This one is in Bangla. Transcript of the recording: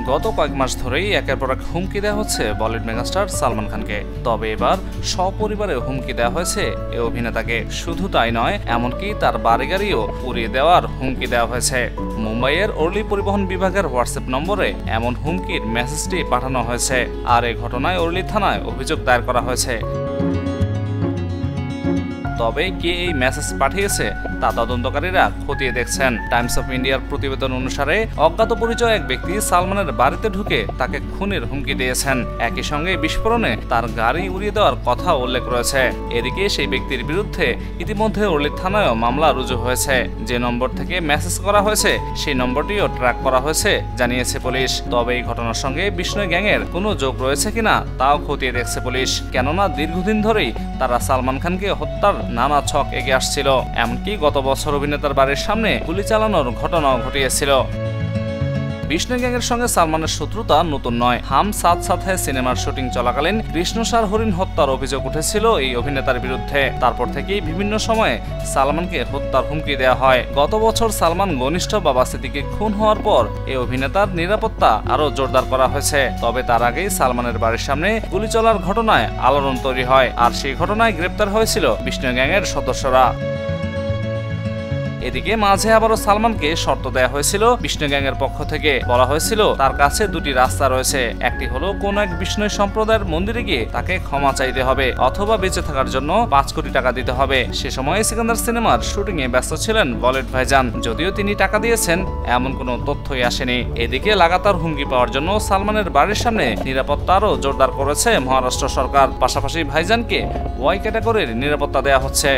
গত কয়েক মাস ধরেই একের পর এক হুমকি দেওয়া হচ্ছে বলিউড মেগাস্টার সালমান খানকে। তবে এবার সপরিবারে হুমকি দেওয়া হয়েছে এই অভিনেতাকে। শুধু তাই নয়, এমনকি তার বাড়ি-গাড়িও উড়িয়ে দেওয়ার হুমকি দেওয়া হয়েছে। মুম্বাইয়ের অর্লি পরিবহন বিভাগের হোয়াটসঅ্যাপ নম্বরে এমন হুমকির মেসেজটি পাঠানো হয়েছে। আর এই ঘটনায় অর্লি থানায় অভিযোগ দায়ের করা হয়েছে। তবে কে এই মেসেজ পাঠিয়েছে তা তদন্তকারীরা খতিয়ে দেখছেন। টাইমস অফ ইন্ডিয়ার প্রতিবেদন অনুসারে অজ্ঞাত পরিচয় এক ব্যক্তি সালমানের বাড়িতে ঢুকে তাকে খুনের হুমকি দিয়েছেন। একই সঙ্গে বিস্ফোরণে তার গাড়ি উড়িয়ে দেওয়ার কথা উল্লেখ রয়েছে। এদিকে সেই ব্যক্তির বিরুদ্ধে ইতিমধ্যে অর্লি থানায়ও মামলা রুজু হয়েছে। যে নম্বর থেকে মেসেজ করা হয়েছে সেই নম্বরটিও ট্র্যাক করা হয়েছে জানিয়েছে পুলিশ। তবে এই ঘটনার সঙ্গে বিষ্ণু গ্যাংয়ের কোনো যোগ রয়েছে কিনা তাও খতিয়ে দেখছে পুলিশ। কেননা দীর্ঘদিন ধরেই তারা সালমান খানকে হত্যার নানা ছক এগিয়ে আসছিল। এমনকি গত বছর অভিনেতার বাড়ির সামনে গুলি চালানোর ঘটনাও ঘটিয়েছিল। বিষ্ণু গ্যাংয়ের সঙ্গে সালমানের শত্রুতা নতুন নয়। হাম সাথ সাথ হ্যায় সিনেমার শুটিং চলাকালীন কৃষ্ণসার হরিণ হত্যার অভিযোগ উঠেছিল এই অভিনেতার বিরুদ্ধে। তারপর থেকেই বিভিন্ন সময়ে সালমানকে হত্যার হুমকি দেওয়া হয়। গত বছর সালমান ঘনিষ্ঠ বাবা সিদ্দিকী খুন হওয়ার পর এই অভিনেতার নিরাপত্তা আরও জোরদার করা হয়েছে। তবে তার আগেই সালমানের বাড়ির সামনে গুলি চলার ঘটনায় আলোড়ন তৈরি হয়। আর সেই ঘটনায় গ্রেপ্তার হয়েছিল বিষ্ণু গ্যাংয়ের সদস্যরা। এদিকে মাঝে আবারও সালমানকে শর্ত দেওয়া হয়েছিল বিষ্ণু গ্যাংয়ের পক্ষ থেকে। বলা হয়েছিল তার কাছে দুটি রাস্তা রয়েছে। একটি হলো কোন এক বিষ্ণু সম্প্রদায়ের মন্দিরে গিয়ে তাকে ক্ষমা চাইতে হবে, অথবা বেঁচে থাকার জন্য 5 কোটি টাকা দিতে হবে। সে সময় সিকান্দার সিনেমার শুটিং এ ব্যস্ত ছিলেন বলিউড ভাইজান। যদিও তিনি টাকা দিয়েছেন এমন কোনো তথ্যই আসেনি। এদিকে লাগাতার হুমকি পাওয়ার জন্য সালমানের বাড়ির সামনে নিরাপত্তা আরও জোরদার করেছে মহারাষ্ট্র সরকার। পাশাপাশি ভাইজানকে ওয়াই ক্যাটাগরির নিরাপত্তা দেওয়া হচ্ছে।